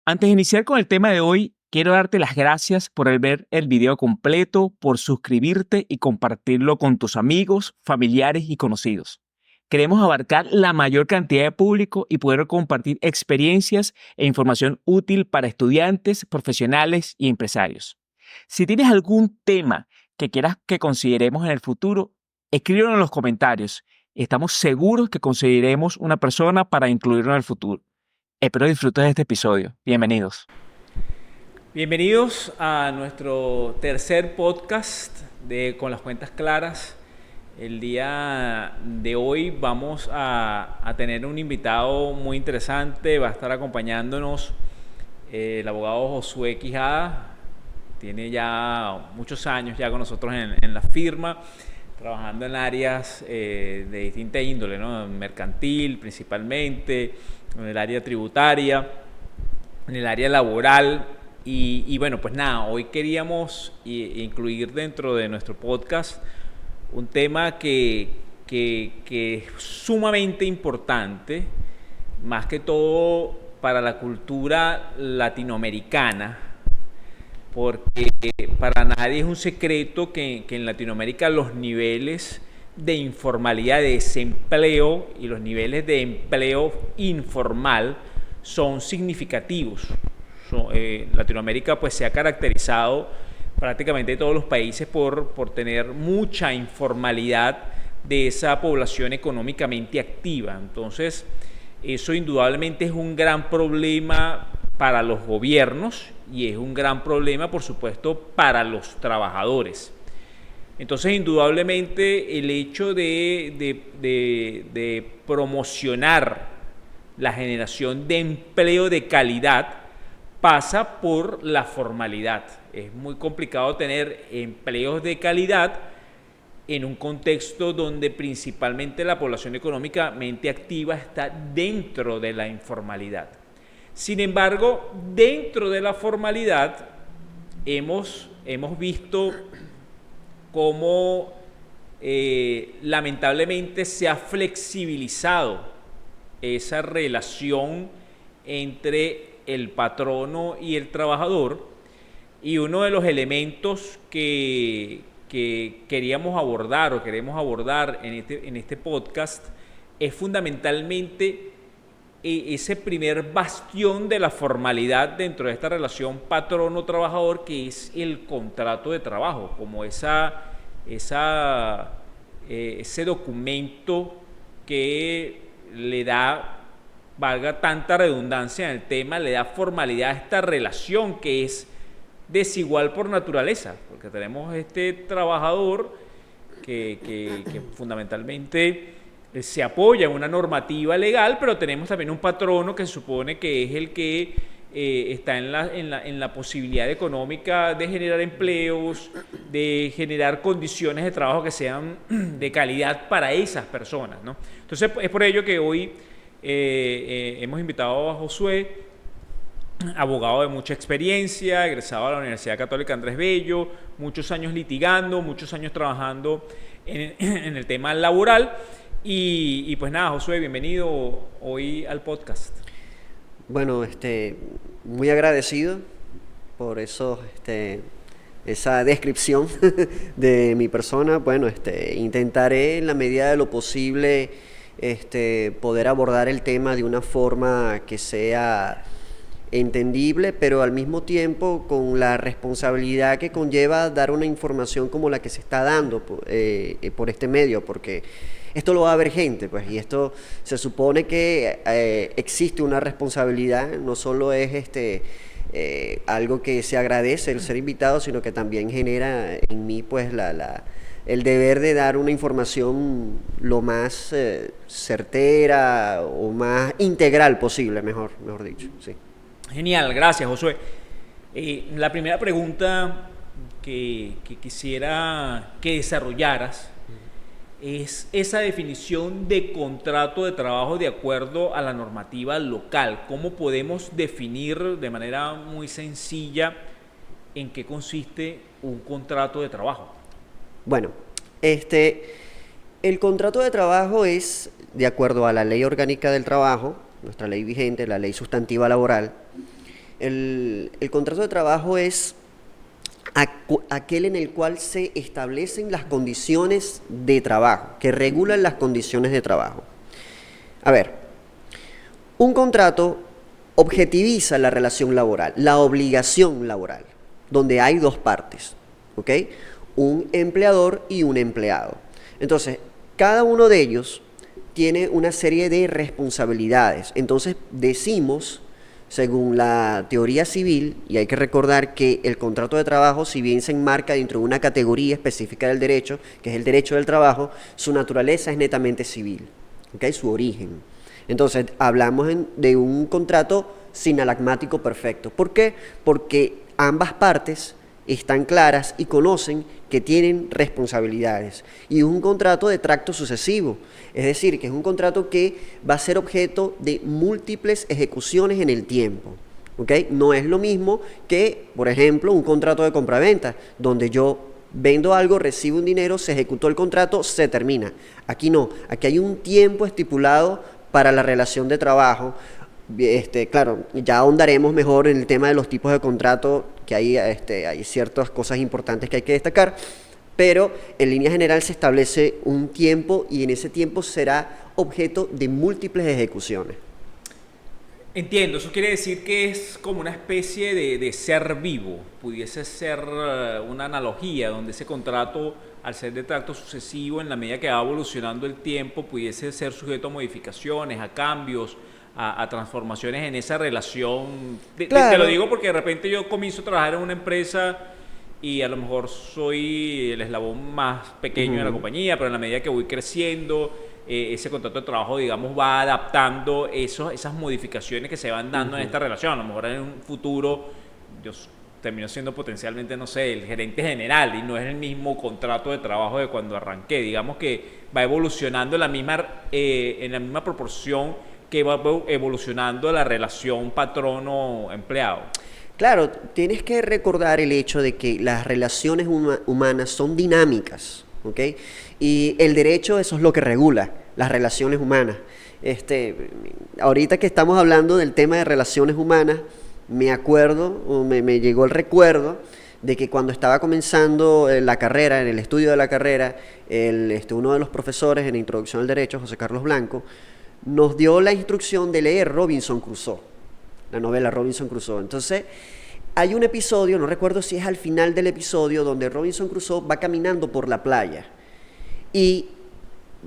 Antes de iniciar con el tema de hoy, quiero darte las gracias por el ver el video completo, por suscribirte y compartirlo con tus amigos, familiares y conocidos. Queremos abarcar la mayor cantidad de público y poder compartir experiencias e información útil para estudiantes, profesionales y empresarios. Si tienes algún tema que quieras que consideremos en el futuro, escríbelo en los comentarios. Estamos seguros que conseguiremos una persona para incluirlo en el futuro. Espero disfrutes de este episodio. Bienvenidos. Bienvenidos a nuestro tercer podcast de Con las Cuentas Claras. El día de hoy vamos a tener un invitado muy interesante. Va a estar acompañándonos el abogado Josué Quijada. Tiene ya muchos años ya con nosotros en la firma, trabajando en áreas de distinta índole, ¿no? Mercantil principalmente, en el área tributaria, en el área laboral. Y bueno, pues nada, hoy queríamos incluir dentro de nuestro podcast un tema que es sumamente importante, más que todo para la cultura latinoamericana, porque para nadie es un secreto que en Latinoamérica los niveles de informalidad, de desempleo y los niveles de empleo informal son significativos. Latinoamérica pues se ha caracterizado prácticamente todos los países por tener mucha informalidad de esa población económicamente activa. Entonces, eso indudablemente es un gran problema para los gobiernos y es un gran problema, por supuesto, para los trabajadores. Entonces, indudablemente, el hecho de promocionar la generación de empleo de calidad pasa por la formalidad. Es muy complicado tener empleos de calidad en un contexto donde principalmente la población económicamente activa está dentro de la informalidad. Sin embargo, dentro de la formalidad hemos visto cómo lamentablemente se ha flexibilizado esa relación entre el patrono y el trabajador, y uno de los elementos que queríamos abordar o queremos abordar en este podcast es fundamentalmente ese primer bastión de la formalidad dentro de esta relación patrono-trabajador, que es el contrato de trabajo, como ese documento que le da, valga tanta redundancia en el tema, le da formalidad a esta relación que es desigual por naturaleza, porque tenemos este trabajador que fundamentalmente se apoya en una normativa legal, pero tenemos también un patrono que se supone que es el que está en la posibilidad económica de generar empleos, de generar condiciones de trabajo que sean de calidad para esas personas, ¿no? Entonces, es por ello que hoy hemos invitado a Josué, abogado de mucha experiencia, egresado a la Universidad Católica Andrés Bello, muchos años litigando, muchos años trabajando en el tema laboral. Y pues nada, Josué, bienvenido hoy al podcast. Bueno, muy agradecido por esa descripción de mi persona. Bueno, intentaré en la medida de lo posible poder abordar el tema de una forma que sea entendible, pero al mismo tiempo con la responsabilidad que conlleva dar una información como la que se está dando por este medio, porque esto lo va a ver gente, pues, y esto se supone que existe una responsabilidad. No solo es algo que se agradece el ser invitado, sino que también genera en mí pues el deber de dar una información lo más certera o más integral posible, mejor dicho, sí. Genial, gracias, Josué. La primera pregunta que quisiera que desarrollaras es esa definición de contrato de trabajo de acuerdo a la normativa local. ¿Cómo podemos definir de manera muy sencilla en qué consiste un contrato de trabajo? Bueno, el contrato de trabajo es, de acuerdo a la Ley Orgánica del Trabajo, nuestra ley vigente, la Ley Sustantiva Laboral, El contrato de trabajo es aquel en el cual se establecen las condiciones de trabajo, que regulan las condiciones de trabajo. A ver, un contrato objetiviza la relación laboral, la obligación laboral, donde hay dos partes, ¿ok? Un empleador y un empleado. Entonces, cada uno de ellos tiene una serie de responsabilidades. Entonces, decimos, según la teoría civil, y hay que recordar que el contrato de trabajo, si bien se enmarca dentro de una categoría específica del derecho, que es el derecho del trabajo, su naturaleza es netamente civil, ¿ok? Su origen. Entonces, hablamos de un contrato sinalagmático perfecto. ¿Por qué? Porque ambas partes están claras y conocen que tienen responsabilidades. Y es un contrato de tracto sucesivo, es decir, que es un contrato que va a ser objeto de múltiples ejecuciones en el tiempo. ¿Okay? No es lo mismo que, por ejemplo, un contrato de compraventa, donde yo vendo algo, recibo un dinero, se ejecutó el contrato, se termina. Aquí no, aquí hay un tiempo estipulado para la relación de trabajo. Claro, ya ahondaremos mejor en el tema de los tipos de contrato, que hay ciertas cosas importantes que hay que destacar, pero en línea general se establece un tiempo y en ese tiempo será objeto de múltiples ejecuciones. Entiendo, eso quiere decir que es como una especie de ser vivo, pudiese ser una analogía donde ese contrato, al ser de tracto sucesivo, en la medida que va evolucionando el tiempo, pudiese ser sujeto a modificaciones, a cambios, a transformaciones en esa relación. Claro. Te lo digo porque de repente yo comienzo a trabajar en una empresa y a lo mejor soy el eslabón más pequeño de la compañía, pero en la medida que voy creciendo, ese contrato de trabajo, digamos, va adaptando esas modificaciones que se van dando en esta relación. A lo mejor en un futuro yo termino siendo potencialmente, no sé, el gerente general y no es el mismo contrato de trabajo de cuando arranqué. Digamos que va evolucionando en la misma proporción que va evolucionando la relación patrono-empleado. Claro, tienes que recordar el hecho de que las relaciones humanas son dinámicas, ¿ok? Y el derecho, eso es lo que regula las relaciones humanas. Ahorita que estamos hablando del tema de relaciones humanas, me acuerdo, o me llegó el recuerdo de que cuando estaba comenzando la carrera, en el estudio de la carrera, uno de los profesores en la introducción al derecho, José Carlos Blanco, nos dio la instrucción de leer Robinson Crusoe, la novela Robinson Crusoe. Entonces, hay un episodio, no recuerdo si es al final del episodio, donde Robinson Crusoe va caminando por la playa. Y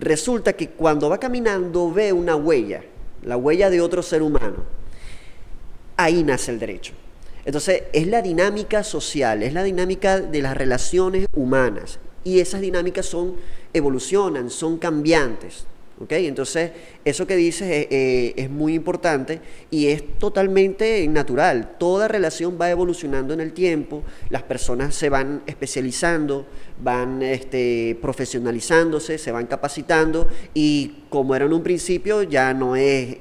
resulta que cuando va caminando ve una huella, la huella de otro ser humano. Ahí nace el derecho. Entonces, es la dinámica social, es la dinámica de las relaciones humanas. Y esas dinámicas evolucionan, son cambiantes. ¿Okay? Entonces, eso que dices es muy importante y es totalmente natural. Toda relación va evolucionando en el tiempo, las personas se van especializando, van profesionalizándose, se van capacitando y como era en un principio, ya no es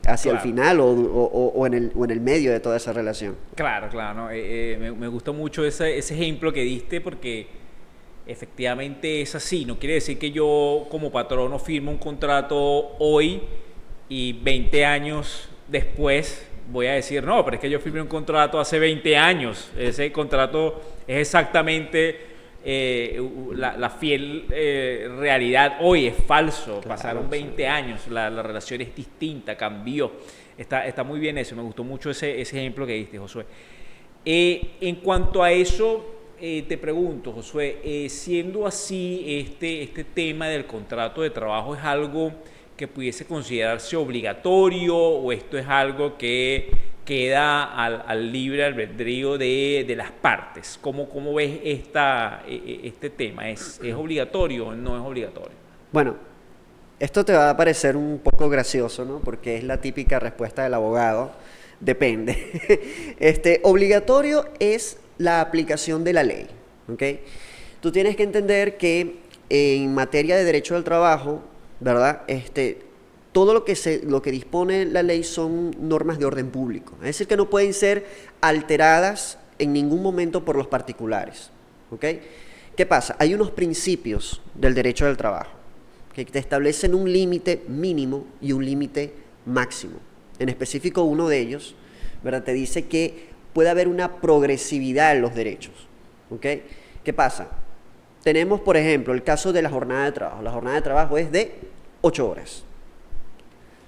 hacia el final o en el medio de toda esa relación. Claro, ¿no? Me gustó mucho ese ejemplo que diste porque efectivamente es así. No quiere decir que yo como patrono firme un contrato hoy y 20 años después voy a decir, no, pero es que yo firmé un contrato hace 20 años. Ese contrato es exactamente la fiel realidad. Hoy es falso, claro, pasaron 20 años, la relación es distinta, cambió. Está muy bien eso, me gustó mucho ese ejemplo que diste, Josué. En cuanto a eso, te pregunto, Josué, siendo así, este tema del contrato de trabajo es algo que pudiese considerarse obligatorio o esto es algo que queda al libre albedrío de las partes. ¿Cómo ves este tema? ¿Es obligatorio o no es obligatorio? Bueno, esto te va a parecer un poco gracioso, ¿no? Porque es la típica respuesta del abogado. Depende. Obligatorio es la aplicación de la ley, ¿ok? Tú tienes que entender que en materia de derecho del trabajo, ¿verdad? Todo lo que dispone la ley son normas de orden público, es decir, que no pueden ser alteradas en ningún momento por los particulares, ¿ok? ¿Qué pasa? Hay unos principios del derecho del trabajo que te establecen un límite mínimo y un límite máximo. En específico, uno de ellos, ¿verdad? Te dice que puede haber una progresividad en los derechos. ¿Ok? ¿Qué pasa? Tenemos, por ejemplo, el caso de la jornada de trabajo. La jornada de trabajo es de 8 horas.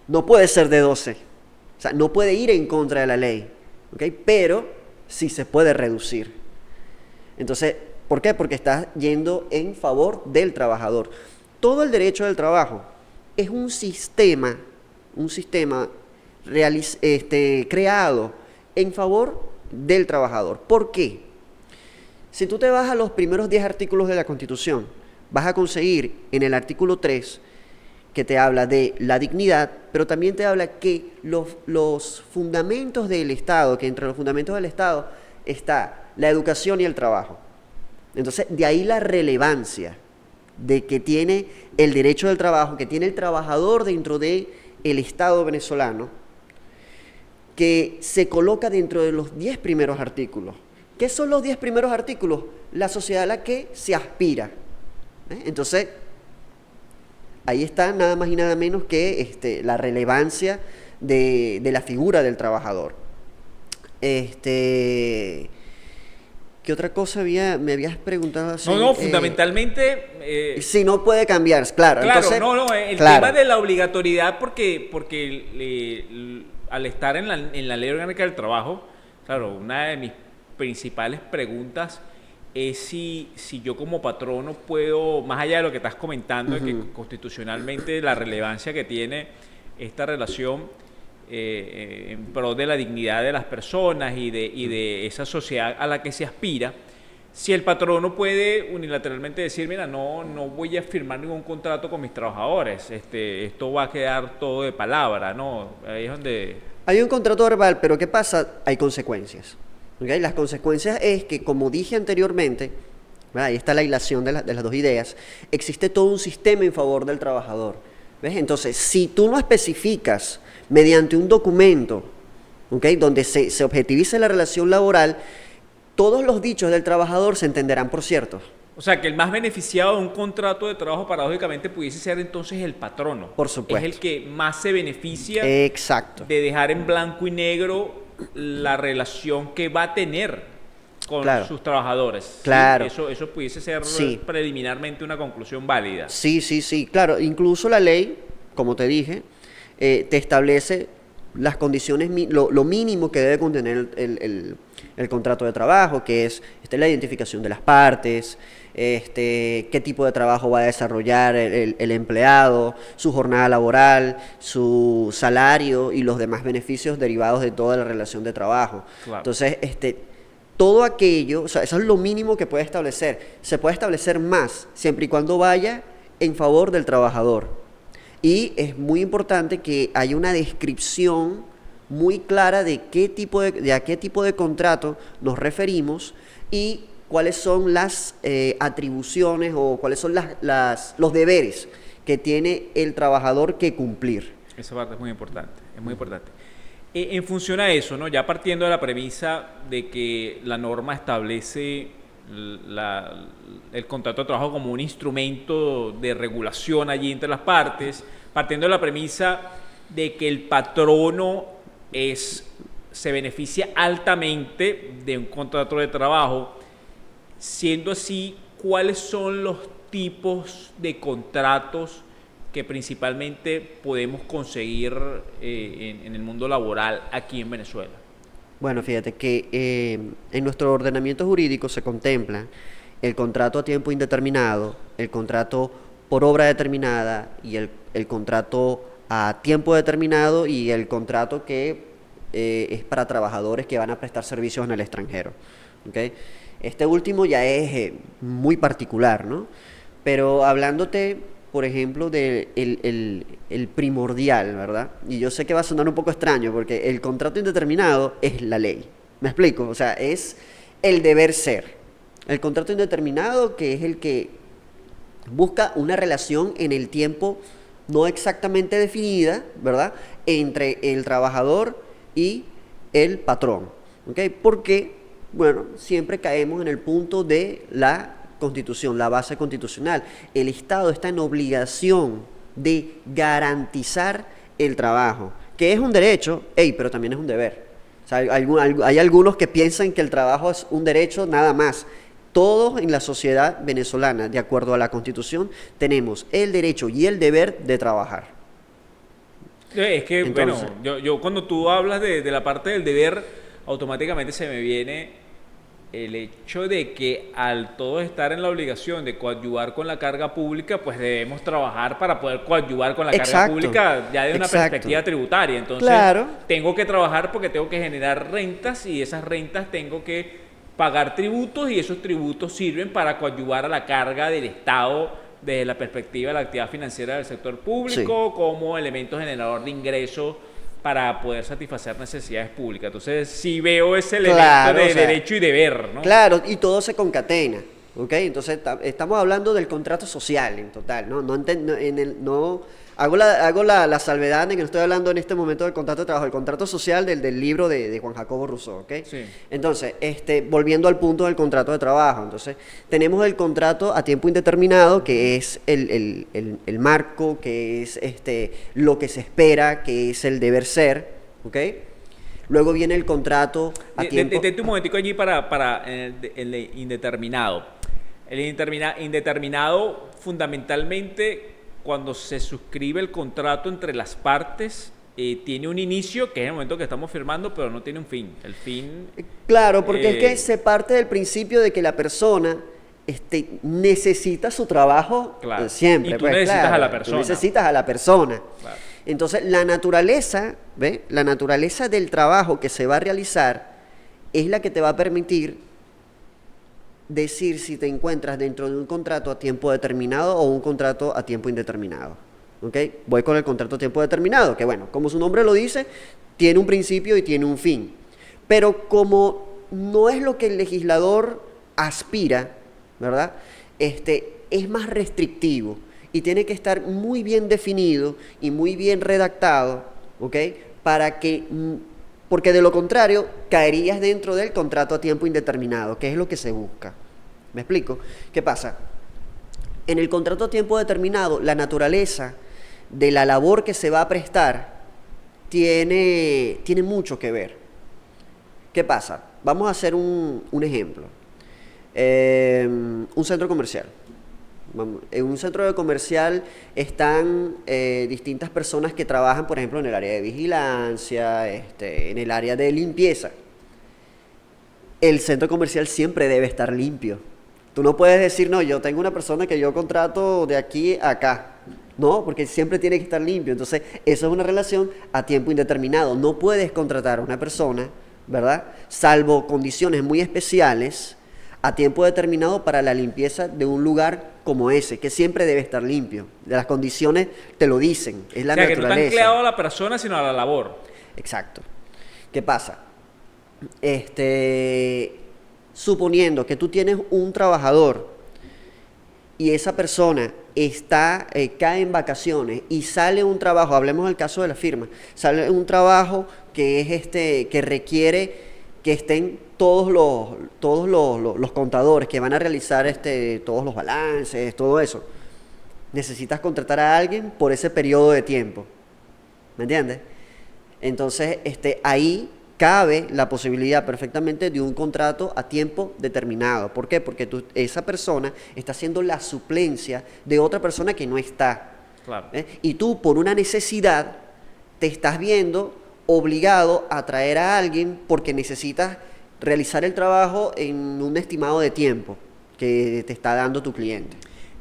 No puede ser de 12. O sea, no puede ir en contra de la ley. ¿Ok? Pero sí se puede reducir. Entonces, ¿por qué? Porque estás yendo en favor del trabajador. Todo el derecho del trabajo es un sistema creado en favor del trabajador. ¿Por qué? Si tú te vas a los primeros 10 artículos de la Constitución, vas a conseguir en el artículo 3 que te habla de la dignidad, pero también te habla que los fundamentos del Estado, que entre los fundamentos del Estado está la educación y el trabajo. Entonces, de ahí la relevancia de que tiene el derecho del trabajo, que tiene el trabajador dentro del Estado venezolano, que se coloca dentro de los 10 primeros artículos. ¿Qué son los 10 primeros artículos? La sociedad a la que se aspira. Entonces, ahí está nada más y nada menos que la relevancia de la figura del trabajador. ¿Qué otra cosa me habías preguntado así? Fundamentalmente... si no puede cambiar, claro. Claro, entonces, el claro. tema de la obligatoriedad, porque al estar en la Ley Orgánica del Trabajo, claro, una de mis principales preguntas es si yo como patrono puedo, más allá de lo que estás comentando, de que constitucionalmente la relevancia que tiene esta relación en pro de la dignidad de las personas y de esa sociedad a la que se aspira, si el patrono puede unilateralmente decir, mira, no voy a firmar ningún contrato con mis trabajadores, esto va a quedar todo de palabra, ¿no? Ahí es donde... Hay un contrato verbal, pero ¿qué pasa? Hay consecuencias. ¿Okay? Las consecuencias es que, como dije anteriormente, ¿verdad? Ahí está la hilación de las dos ideas, existe todo un sistema en favor del trabajador. ¿Ves? Entonces, si tú no especificas mediante un documento, ¿okay? Donde se objetivice la relación laboral, todos los dichos del trabajador se entenderán por ciertos. O sea, que el más beneficiado de un contrato de trabajo paradójicamente pudiese ser entonces el patrono. Por supuesto. Es el que más se beneficia Exacto. de dejar en blanco y negro la relación que va a tener con sus trabajadores. Claro. ¿Sí? Eso pudiese ser preliminarmente una conclusión válida. Sí. Claro, incluso la ley, como te dije, te establece las condiciones, lo mínimo que debe contener el contrato de trabajo, que es la identificación de las partes, qué tipo de trabajo va a desarrollar el empleado, su jornada laboral, su salario y los demás beneficios derivados de toda la relación de trabajo. Claro. Entonces, todo aquello, o sea, eso es lo mínimo que puede establecer. Se puede establecer más, siempre y cuando vaya en favor del trabajador. Y es muy importante que haya una descripción muy clara de a qué tipo de contrato nos referimos y cuáles son las atribuciones o cuáles son los deberes que tiene el trabajador que cumplir. Esa parte es muy importante, es muy importante. En función a eso, ¿no? Ya partiendo de la premisa de que la norma establece el contrato de trabajo como un instrumento de regulación allí entre las partes, partiendo de la premisa de que el patrono se beneficia altamente de un contrato de trabajo, siendo así, ¿cuáles son los tipos de contratos que principalmente podemos conseguir en el mundo laboral aquí en Venezuela? Bueno, fíjate que en nuestro ordenamiento jurídico se contempla el contrato a tiempo indeterminado, el contrato por obra determinada y el contrato a tiempo determinado y el contrato que es para trabajadores que van a prestar servicios en el extranjero. ¿Okay? Este último ya es muy particular, ¿no? Pero hablándote, por ejemplo, del el primordial, ¿verdad? Y yo sé que va a sonar un poco extraño porque el contrato indeterminado es la ley. ¿Me explico? O sea, es el deber ser. El contrato indeterminado, que es el que busca una relación en el tiempo no exactamente definida, ¿verdad?, entre el trabajador y el patrón. ¿Okay? Porque, bueno, siempre caemos en el punto de la Constitución, la base constitucional. El Estado está en obligación de garantizar el trabajo, que es un derecho, pero también es un deber. O sea, hay algunos que piensan que el trabajo es un derecho nada más. Todos en la sociedad venezolana, de acuerdo a la Constitución, tenemos el derecho y el deber de trabajar. Es que, bueno, Entonces, yo cuando tú hablas de la parte del deber, automáticamente se me viene el hecho de que al todos estar en la obligación de coadyuvar con la carga pública, pues debemos trabajar para poder coadyuvar con la carga exacto, pública ya de una exacto. perspectiva tributaria. Entonces, Claro, tengo que trabajar porque tengo que generar rentas y esas rentas tengo que pagar tributos y esos tributos sirven para coadyuvar a la carga del Estado desde la perspectiva de la actividad financiera del sector sí. público como elemento generador de ingresos para poder satisfacer necesidades públicas. Entonces, sí veo ese elemento Claro, o de sea, derecho y deber, ¿no? claro, y todo se concatena, ¿ok? Entonces estamos hablando del contrato social en total, ¿no? Hago la salvedad en que no estoy hablando en este momento del contrato de trabajo, el contrato social del libro de Juan Jacobo Rousseau, ¿ok? Sí. Entonces, volviendo al punto del contrato de trabajo, entonces, tenemos el contrato a tiempo indeterminado, que es el marco, que es lo que se espera, que es el deber ser, ¿ok? Luego viene el contrato a tiempo. Detente un momentico allí para el indeterminado. Indeterminado, fundamentalmente, cuando se suscribe el contrato entre las partes, tiene un inicio, que es el momento que estamos firmando, pero no tiene un fin. El fin, Claro, porque es que eh, se parte del principio de que la persona necesita su trabajo claro. Y siempre, tú pues necesitas a la claro, tú persona. necesitas a la persona. Claro. Entonces, la naturaleza, ¿ve? La naturaleza del trabajo que se va a realizar es la que te va a permitir decir si te encuentras dentro de un contrato a tiempo determinado o un contrato a tiempo indeterminado. ¿Ok? Voy con el contrato a tiempo determinado, que bueno, como su nombre lo dice, tiene un principio y tiene un fin. Pero como no es lo que el legislador aspira, ¿verdad? Es más restrictivo y tiene que estar muy bien definido y muy bien redactado, ¿ok? Para que, porque de lo contrario caerías dentro del contrato a tiempo indeterminado, que es lo que se busca. ¿Me explico? ¿Qué pasa? En el contrato a tiempo determinado, la naturaleza de la labor que se va a prestar tiene mucho que ver. ¿Qué pasa? Vamos a hacer un ejemplo. Un centro comercial. En un centro comercial están distintas personas que trabajan, por ejemplo, en el área de vigilancia, en el área de limpieza. El centro comercial siempre debe estar limpio. Tú no puedes decir, no, yo tengo una persona que yo contrato de aquí a acá. No, porque siempre tiene que estar limpio. Entonces, eso es una relación a tiempo indeterminado. No puedes contratar a una persona, ¿verdad? Salvo condiciones muy especiales, a tiempo determinado para la limpieza de un lugar como ese, que siempre debe estar limpio. Las condiciones te lo dicen, es O la sea, que no está naturaleza. anclado a la persona, sino a la labor. Exacto. ¿Qué pasa? Suponiendo que tú tienes un trabajador y esa persona cae en vacaciones y sale un trabajo, hablemos del caso de la firma, sale un trabajo que es que requiere que estén todos los contadores que van a realizar todos los balances, todo eso. Necesitas contratar a alguien por ese periodo de tiempo. ¿Me entiendes? Entonces, ahí cabe la posibilidad perfectamente de un contrato a tiempo determinado. ¿Por qué? Porque esa persona está haciendo la suplencia de otra persona que no está. Claro. Y tú, por una necesidad, te estás viendo obligado a traer a alguien porque necesitas realizar el trabajo en un estimado de tiempo que te está dando tu cliente.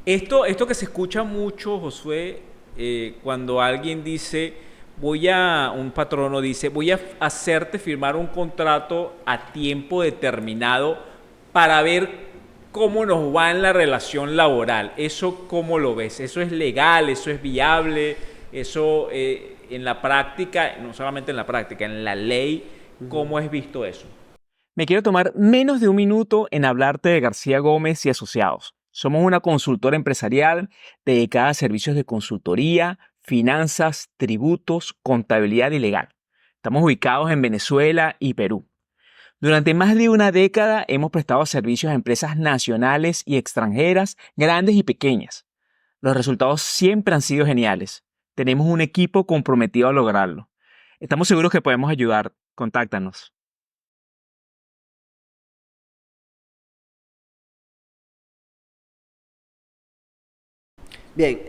Esto que se escucha mucho, Josué, cuando alguien dice, un patrono dice, voy a hacerte firmar un contrato a tiempo determinado para ver cómo nos va en la relación laboral. ¿Eso cómo lo ves? ¿Eso es legal? ¿Eso es viable? ¿Eso en la práctica, no solamente en la práctica, en la ley, cómo es visto eso? Me quiero tomar menos de un minuto en hablarte de García Gómez y Asociados. Somos una consultora empresarial dedicada a servicios de consultoría, finanzas, tributos, contabilidad y legal. Estamos ubicados en Venezuela y Perú. Durante más de una década hemos prestado servicios a empresas nacionales y extranjeras, grandes y pequeñas. Los resultados siempre han sido geniales. Tenemos un equipo comprometido a lograrlo. Estamos seguros que podemos ayudar. Contáctanos. Bien,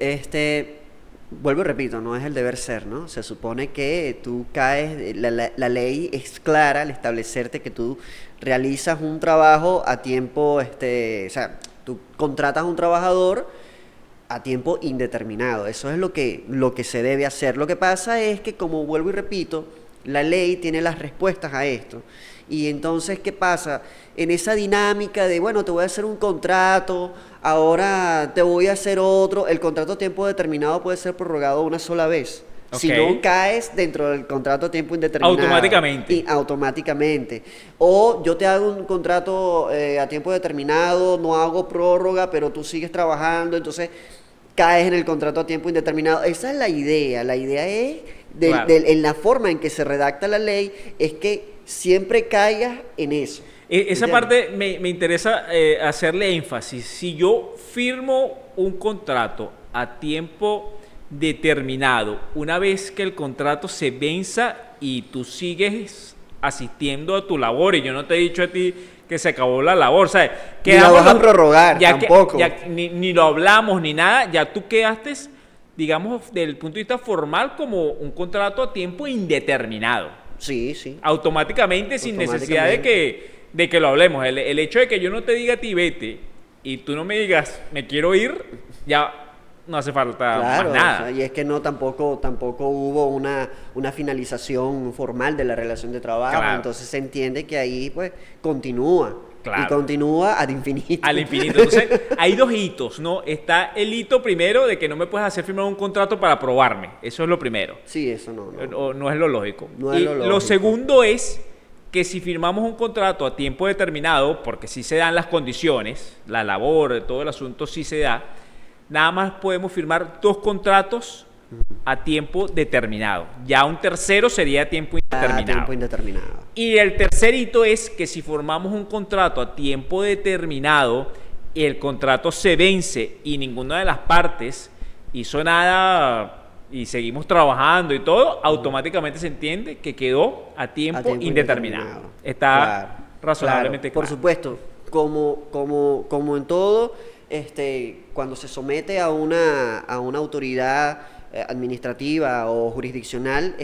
vuelvo y repito, no es el deber ser, ¿no? Se supone que tú caes, la ley es clara al establecerte que tú realizas un trabajo a tiempo, o sea, tú contratas a un trabajador a tiempo indeterminado. Eso es lo que se debe hacer. Lo que pasa es que, como vuelvo y repito, la ley tiene las respuestas a esto. Y entonces, ¿qué pasa? En esa dinámica de, bueno, te voy a hacer un contrato, ahora te voy a hacer otro, el contrato a tiempo determinado puede ser prorrogado una sola vez. Ok. Si no caes dentro del contrato a tiempo indeterminado. Automáticamente. Y automáticamente. O yo te hago un contrato a tiempo determinado, no hago prórroga, pero tú sigues trabajando, entonces caes en el contrato a tiempo indeterminado. Esa es la idea. La idea es, Claro. en la forma en que se redacta la ley, es que siempre caigas en eso. Esa ¿Entiendes? parte me interesa hacerle énfasis. Si yo firmo un contrato a tiempo determinado, una vez que el contrato se venza y tú sigues asistiendo a tu labor, y yo no te he dicho a ti que se acabó la labor, ¿sabes? Ni la vas a prorrogar, ya tampoco. ni lo hablamos ni nada, ya tú quedaste, digamos, desde el punto de vista formal, como un contrato a tiempo indeterminado. Sí, sí. Automáticamente, sin necesidad de que lo hablemos. El hecho de que yo no te diga a ti vete y tú no me digas me quiero ir, ya no hace falta Claro, más nada. o sea, y es que no tampoco hubo una finalización formal de la relación de trabajo, Claro. entonces se entiende que ahí pues continúa y Claro. continúa ad infinito. Al infinito. Entonces, hay dos hitos, ¿no? Está el hito primero de que no me puedes hacer firmar un contrato para probarme. Eso es lo primero. Sí, eso no. No es lo lógico. No es Y lo lo lógico. segundo es que si firmamos un contrato a tiempo determinado, porque sí se dan las condiciones, la labor, todo el asunto sí se da, nada más podemos firmar dos contratos a tiempo determinado. Ya un tercero sería a tiempo A indeterminado. tiempo indeterminado. Y el tercer hito es que si formamos un contrato a tiempo determinado y el contrato se vence y ninguna de las partes hizo nada y seguimos trabajando y todo, automáticamente se entiende que quedó a tiempo, A tiempo indeterminado. indeterminado. Está Claro, razonablemente Por claro. supuesto, como en todo, cuando se somete a una autoridad administrativa o jurisdiccional,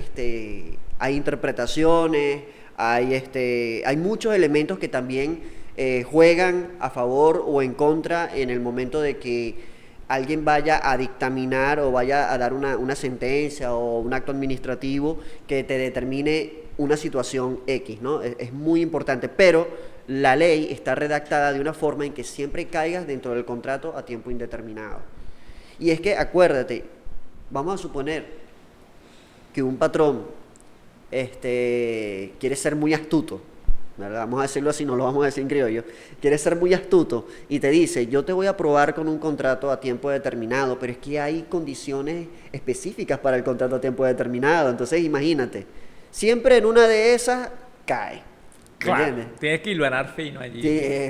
hay interpretaciones, hay muchos elementos que también juegan a favor o en contra en el momento de que alguien vaya a dictaminar o vaya a dar una sentencia o un acto administrativo que te determine una situación X, ¿no? Es muy importante, pero la ley está redactada de una forma en que siempre caigas dentro del contrato a tiempo indeterminado. Y es que, acuérdate, vamos a suponer que un patrón quiere ser muy astuto, ¿verdad? Vamos a decirlo así, no lo vamos a decir en criollo, quiere ser muy astuto y te dice, yo te voy a probar con un contrato a tiempo determinado, pero es que hay condiciones específicas para el contrato a tiempo determinado, entonces imagínate, siempre en una de esas cae. ¿Me Claro, entiendes? tienes que hilvanar fino allí.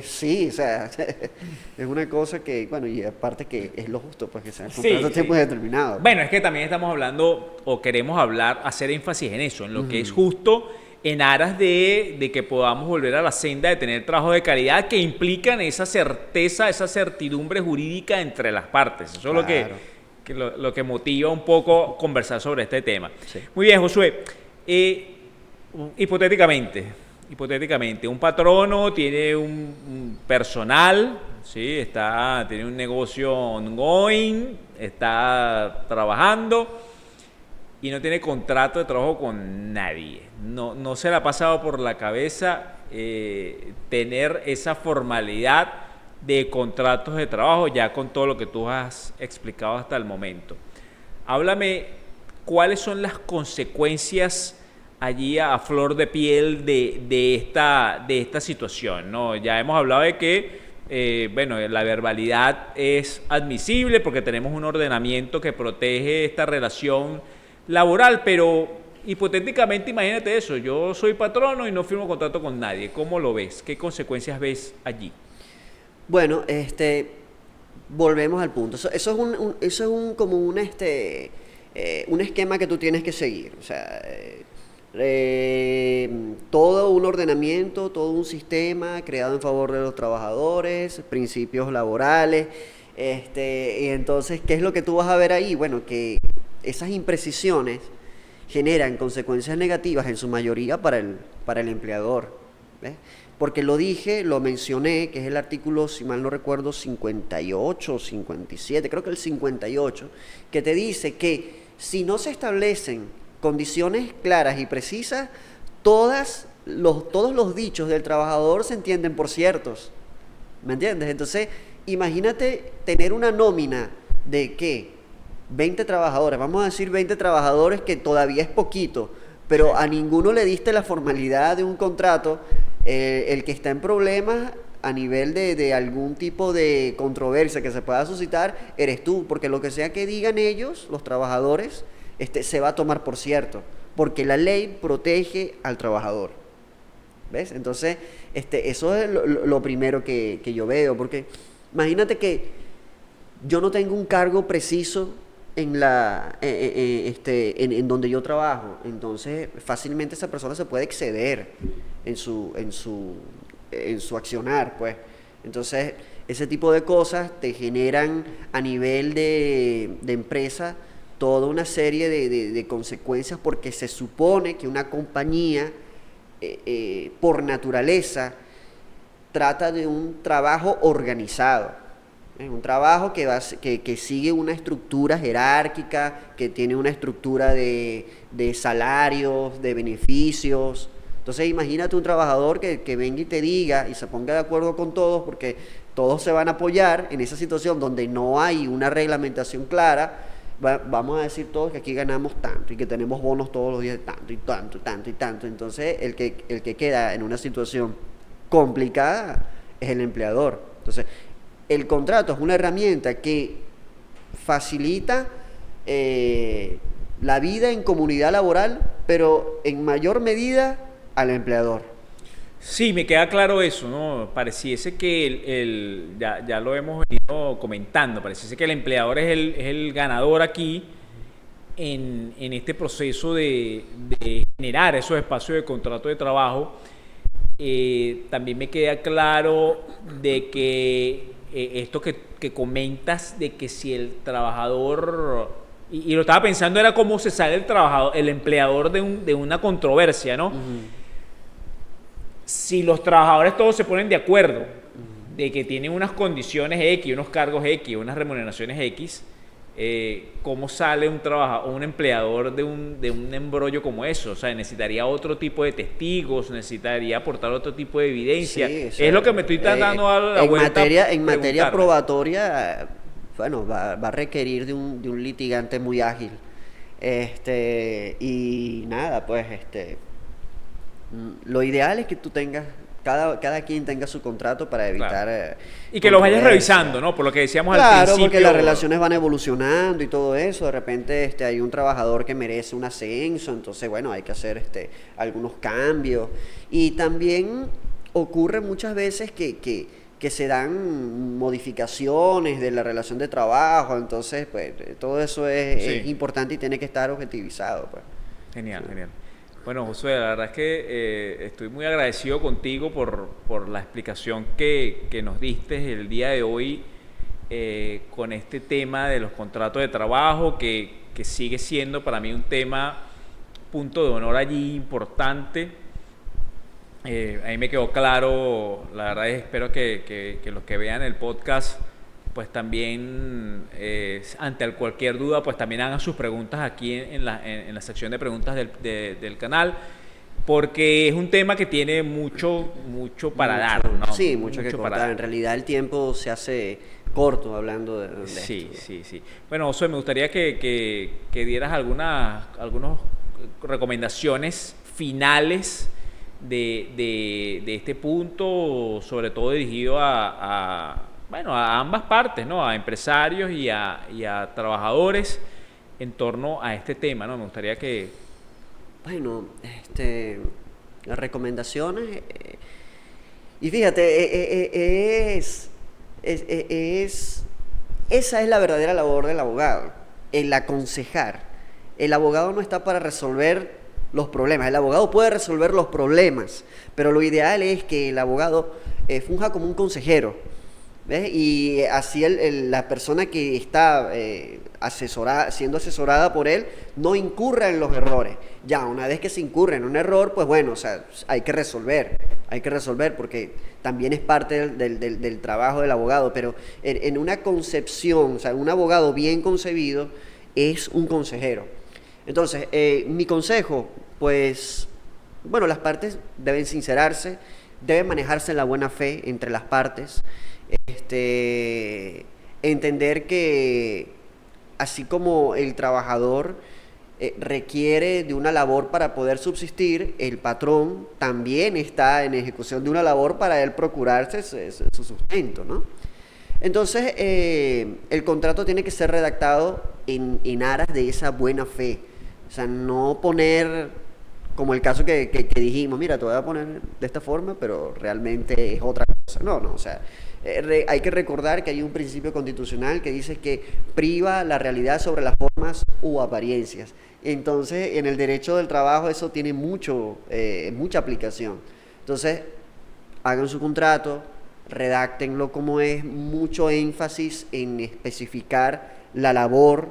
Sí, o sea, es una cosa que, bueno, y aparte que es lo justo, pues que sea un Sí, contrato a sí. tiempo determinado. Bueno, es que también estamos hablando o queremos hablar, hacer énfasis en eso, en lo que es justo en aras de que podamos volver a la senda de tener trabajo de calidad que implican esa certeza, esa certidumbre jurídica entre las partes. Eso es lo Claro. lo que motiva un poco conversar sobre este tema. Sí. Muy bien, Josué. Hipotéticamente, un patrono tiene un personal, ¿sí? Tiene un negocio ongoing, está trabajando y no tiene contrato de trabajo con nadie. No se le ha pasado por la cabeza tener esa formalidad de contratos de trabajo, ya con todo lo que tú has explicado hasta el momento. Háblame, ¿cuáles son las consecuencias allí a flor de piel de esta situación, ¿no? Ya hemos hablado de que bueno, la verbalidad es admisible porque tenemos un ordenamiento que protege esta relación laboral, pero hipotéticamente imagínate eso, yo soy patrono y no firmo contrato con nadie, ¿cómo lo ves? ¿Qué consecuencias ves allí? Bueno, volvemos al punto. Eso es como un esquema que tú tienes que seguir. O sea, todo un ordenamiento, todo un sistema creado en favor de los trabajadores, principios laborales, Y entonces, ¿qué es lo que tú vas a ver ahí? Bueno, que esas imprecisiones generan consecuencias negativas en su mayoría para el empleador. ¿Ves? Porque lo dije, lo mencioné, que es el artículo, si mal no recuerdo, 58 o 57, creo que el 58, que te dice que si no se establecen condiciones claras y precisas, todos los dichos del trabajador se entienden por ciertos. ¿Me entiendes? Entonces, imagínate tener una nómina de ¿qué? 20 trabajadores, vamos a decir 20 trabajadores, que todavía es poquito, pero a ninguno le diste la formalidad de un contrato. El que está en problemas a nivel de algún tipo de controversia que se pueda suscitar eres tú, porque lo que sea que digan ellos, los trabajadores, se va a tomar por cierto, porque la ley protege al trabajador. ¿Ves? Entonces, eso es lo primero que yo veo, porque imagínate que yo no tengo un cargo preciso en donde yo trabajo, entonces fácilmente esa persona se puede exceder en su accionar, pues. Entonces, ese tipo de cosas te generan a nivel de empresa toda una serie de consecuencias, porque se supone que una compañía, por naturaleza, trata de un trabajo organizado. Es un trabajo que sigue una estructura jerárquica, que tiene una estructura de salarios, de beneficios. Entonces imagínate un trabajador que venga y te diga y se ponga de acuerdo con todos, porque todos se van a apoyar en esa situación donde no hay una reglamentación clara. Vamos a decir todos que aquí ganamos tanto y que tenemos bonos todos los días de tanto y tanto y tanto y tanto. Entonces el que queda en una situación complicada es el empleador. Entonces, el contrato es una herramienta que facilita la vida en comunidad laboral, pero en mayor medida al empleador. Sí, me queda claro eso, ¿no? Pareciese que ya lo hemos venido comentando, pareciese que el empleador es el ganador aquí en este proceso de generar esos espacios de contrato de trabajo. También me queda claro de que esto que comentas, de que si el trabajador, y lo estaba pensando, era cómo se sale el empleador de una controversia, ¿no? Si los trabajadores todos se ponen de acuerdo de que tienen unas condiciones X, unos cargos X, unas remuneraciones X, ¿cómo sale un empleador de un embrollo como eso? O sea, necesitaría otro tipo de testigos, necesitaría aportar otro tipo de evidencia. Sí, o sea, es lo que me estoy tratando a la vuelta. En materia probatoria, bueno, va a requerir de un litigante muy ágil. Y nada, pues, lo ideal es que tú tengas, cada quien tenga su contrato para evitar... y que lo vayas revisando, ¿no? Por lo que decíamos al principio. Claro, porque las relaciones van evolucionando y todo eso. De repente hay un trabajador que merece un ascenso, entonces, bueno, hay que hacer algunos cambios. Y también ocurre muchas veces que se dan modificaciones de la relación de trabajo, entonces, pues, todo eso es importante y tiene que estar objetivizado, pues. Genial, genial. Bueno, Josué, la verdad es que estoy muy agradecido contigo por la explicación que nos diste el día de hoy con este tema de los contratos de trabajo, que sigue siendo para mí un tema, punto de honor allí importante. A mí me quedó claro, la verdad es, espero que los que vean el podcast pues también ante cualquier duda pues también hagan sus preguntas aquí en la sección de preguntas del canal, porque es un tema que tiene mucho para dar, ¿no? Sí, mucho que contar. En realidad el tiempo se hace corto hablando de esto. Sí. Bueno, José, me gustaría que dieras algunas recomendaciones finales de este punto, sobre todo dirigido a ambas partes, ¿no? A empresarios y a trabajadores en torno a este tema, ¿no? Me gustaría que... Bueno, las recomendaciones... y fíjate, esa es la verdadera labor del abogado, el aconsejar. El abogado no está para resolver los problemas. El abogado puede resolver los problemas, pero lo ideal es que el abogado funja como un consejero. ¿Ves? Y así la persona que está siendo asesorada por él no incurra en los errores. Ya, una vez que se incurre en un error, pues bueno, o sea, hay que resolver porque también es parte del trabajo del abogado, pero en una concepción, o sea, un abogado bien concebido es un consejero. Entonces, mi consejo, pues, bueno, las partes deben sincerarse, debe manejarse en la buena fe entre las partes, entender que así como el trabajador requiere de una labor para poder subsistir, el patrón también está en ejecución de una labor para él procurarse su sustento, ¿no? Entonces, el contrato tiene que ser redactado en aras de esa buena fe. O sea, no poner, como el caso que dijimos, mira, te voy a poner de esta forma, pero realmente es otra cosa. No, no, o sea, hay que recordar que hay un principio constitucional que dice que priva la realidad sobre las formas u apariencias. Entonces, en el derecho del trabajo eso tiene mucha aplicación. Entonces, hagan su contrato, redáctenlo como es, mucho énfasis en especificar la labor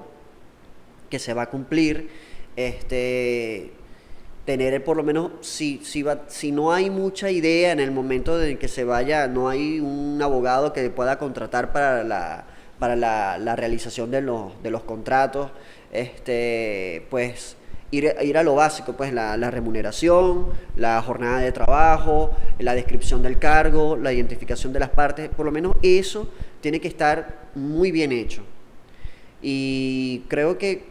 que se va a cumplir, tener por lo menos, si no hay mucha idea en el momento de que se vaya, no hay un abogado que pueda contratar para la realización de los contratos, pues ir a lo básico, pues la remuneración, la jornada de trabajo, la descripción del cargo, la identificación de las partes, por lo menos eso tiene que estar muy bien hecho. Y creo que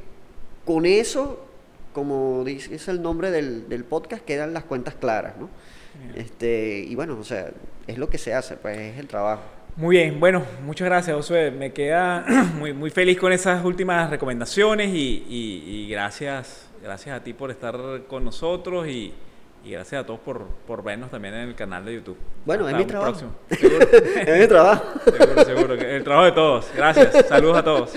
con eso, como dice es el nombre del podcast, quedan las cuentas claras, ¿no? Y bueno, o sea, es lo que se hace, pues es el trabajo. Muy bien, bueno, muchas gracias, Josué. Me queda muy feliz con esas últimas recomendaciones y gracias a ti por estar con nosotros y gracias a todos por vernos también en el canal de YouTube. Bueno, Hasta es mi un trabajo. próximo. Seguro. Es mi trabajo. Seguro. El trabajo de todos. Gracias. Saludos a todos.